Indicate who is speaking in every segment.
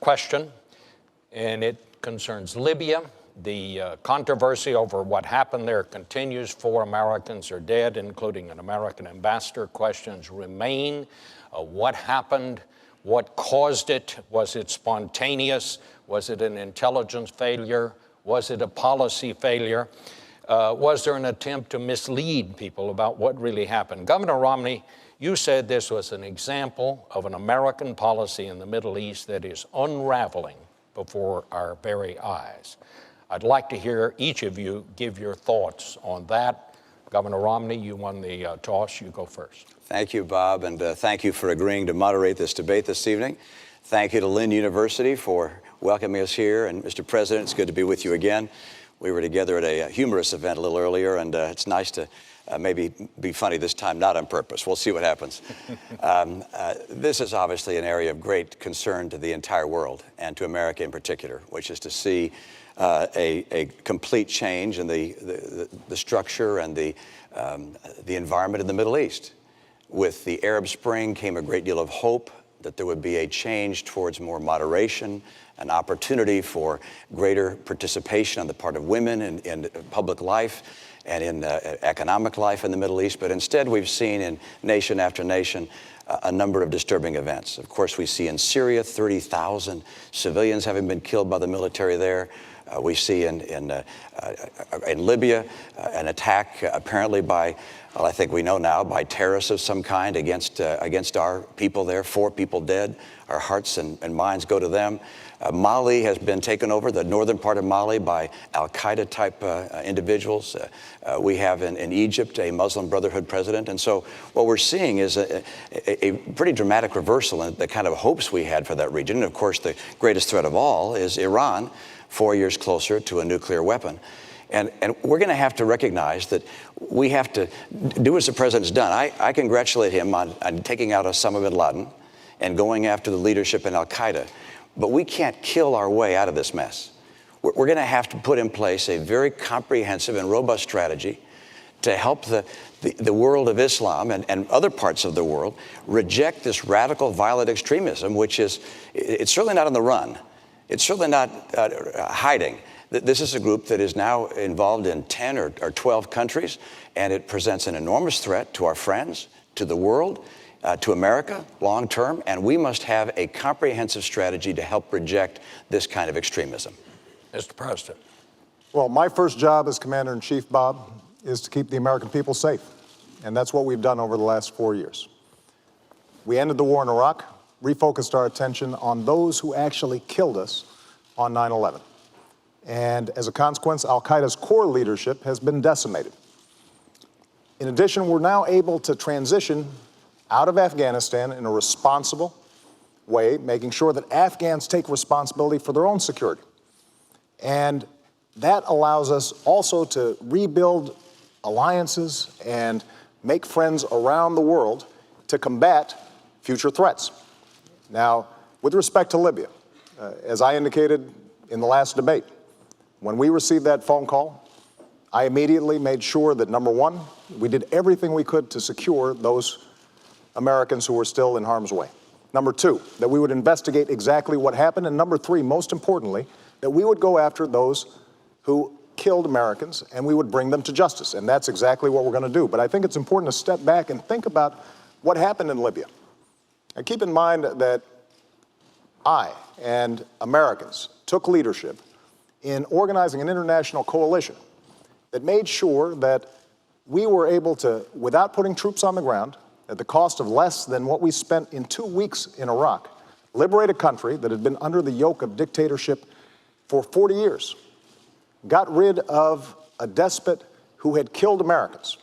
Speaker 1: question, and it concerns Libya. The controversy over what happened there continues. 4 Americans are dead, including an American ambassador. Questions remain. What happened? What caused it? Was it spontaneous? Was it an intelligence failure? Was it a policy failure? Was there an attempt to mislead people about what really happened? Governor Romney, you said this was an example of an American policy in the Middle East that is unraveling before our very eyes. I'd like to hear each of you give your thoughts on that. Governor Romney, you won the toss. You go first.
Speaker 2: Thank you, Bob, and thank you for agreeing to moderate this debate this evening. Thank you to Lynn University for welcoming us here. And Mr. President, it's good to be with you again. We were together at a humorous event a little earlier, and it's nice to maybe be funny this time, not on purpose. We'll see what happens. This is obviously an area of great concern to the entire world and to America in particular, which is to see a complete change in the structure and the environment in the Middle East. With the Arab Spring came a great deal of hope that there would be a change towards more moderation, an opportunity for greater participation on the part of women in public life and in economic life in the Middle East. But instead, we've seen in nation after nation a number of disturbing events. Of course, we see in Syria 30,000 civilians having been killed by the military there. We see in Libya an attack apparently by, well, I think we know now, by terrorists of some kind against our people there. 4 people dead. Our hearts and minds go to them. Mali has been taken over, the northern part of Mali, by al-Qaeda type individuals. We have in Egypt a Muslim Brotherhood president. And so what we're seeing is a pretty dramatic reversal in the kind of hopes we had for that region. And of course, the greatest threat of all is Iran, 4 years closer to a nuclear weapon. And we're going to have to recognize that we have to do as the president's done. I congratulate him on taking out Osama bin Laden and going after the leadership in al-Qaeda. But we can't kill our way out of this mess. We're going to have to put in place a very comprehensive and robust strategy to help the world of Islam and other parts of the world reject this radical, violent extremism, which it's certainly not on the run. It's certainly not hiding. This is a group that is now involved in 10 or 12 countries, and it presents an enormous threat to our friends, to the world, to America long term, and we must have a comprehensive strategy to help reject this kind of extremism.
Speaker 1: Mr. President.
Speaker 3: Well, my first job as Commander-in-Chief, Bob, is to keep the American people safe, and that's what we've done over the last 4 years. We ended the war in Iraq, refocused our attention on those who actually killed us on 9/11. And as a consequence, al-Qaeda's core leadership has been decimated. In addition, we're now able to transition out of Afghanistan in a responsible way, making sure that Afghans take responsibility for their own security. And that allows us also to rebuild alliances and make friends around the world to combat future threats. Now, with respect to Libya, as I indicated in the last debate, when we received that phone call, I immediately made sure that, number one, we did everything we could to secure those Americans who were still in harm's way. Number two, that we would investigate exactly what happened. And number three, most importantly, that we would go after those who killed Americans and we would bring them to justice. And that's exactly what we're going to do. But I think it's important to step back and think about what happened in Libya. And keep in mind that I and Americans took leadership in organizing an international coalition that made sure that we were able to, without putting troops on the ground, at the cost of less than what we spent in 2 weeks in Iraq, liberate a country that had been under the yoke of dictatorship for 40 years, got rid of a despot who had killed Americans.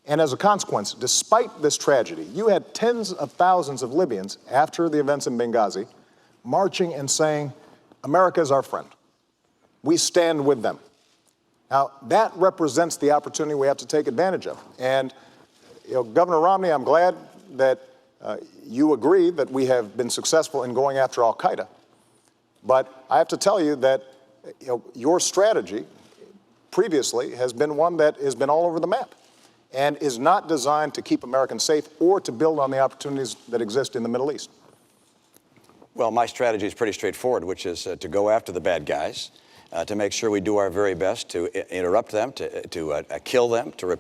Speaker 3: And as a consequence, despite this tragedy, you had tens of thousands of Libyans after the events in Benghazi marching and saying, America is our friend. We stand with them. Now, that represents the opportunity we have to take advantage of. And Governor Romney, I'm glad that you agree that we have been successful in going after al-Qaeda. But I have to tell you that your strategy previously has been one that has been all over the map and is not designed to keep Americans safe or to build on the opportunities that exist in the Middle East.
Speaker 2: Well, my strategy is pretty straightforward, which is to go after the bad guys, to make sure we do our very best to interrupt them, to kill them, to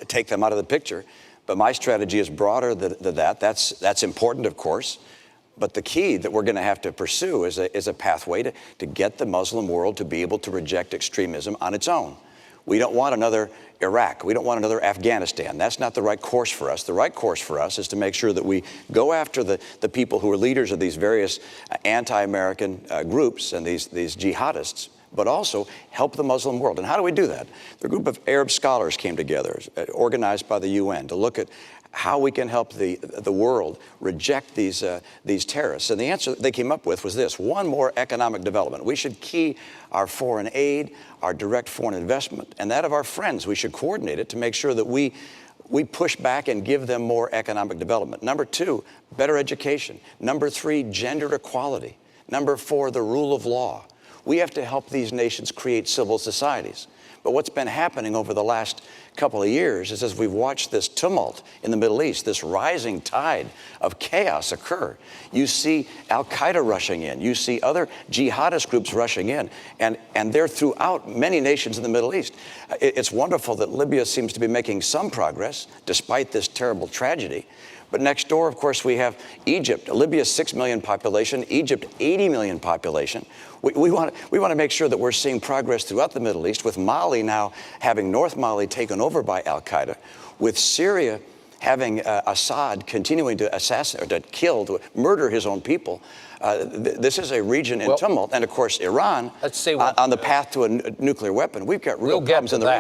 Speaker 2: take them out of the picture. But my strategy is broader than that. That's important, of course. But the key that we're going to have to pursue is a pathway to get the Muslim world to be able to reject extremism on its own. We don't want another Iraq. We don't want another Afghanistan. That's not the right course for us. The right course for us is to make sure that we go after the people who are leaders of these various anti-American groups and these jihadists, but also help the Muslim world. And how do we do that? The group of Arab scholars came together, organized by the UN, to look at how we can help the world reject these terrorists. And the answer they came up with was this: one, more economic development. We should key our foreign aid, our direct foreign investment, and that of our friends. We should coordinate it to make sure that we push back and give them more economic development. Number two, better education. Number three, gender equality. Number four, the rule of law. We have to help these nations create civil societies. But what's been happening over the last couple of years is, as we've watched this tumult in the Middle East, this rising tide of chaos occur, you see al-Qaeda rushing in, you see other jihadist groups rushing in, and they're throughout many nations in the Middle East. It's wonderful that Libya seems to be making some progress despite this terrible tragedy. But next door, of course, we have Egypt. Libya's 6 million population, Egypt 80 million population. We want to make sure that we're seeing progress throughout the Middle East, with Mali now having North Mali taken over by al-Qaeda, with Syria having Assad continuing to assassinate, or to kill, to murder his own people. This is a region in tumult, and of course Iran on the path to a nuclear weapon. We've got real problems in the region.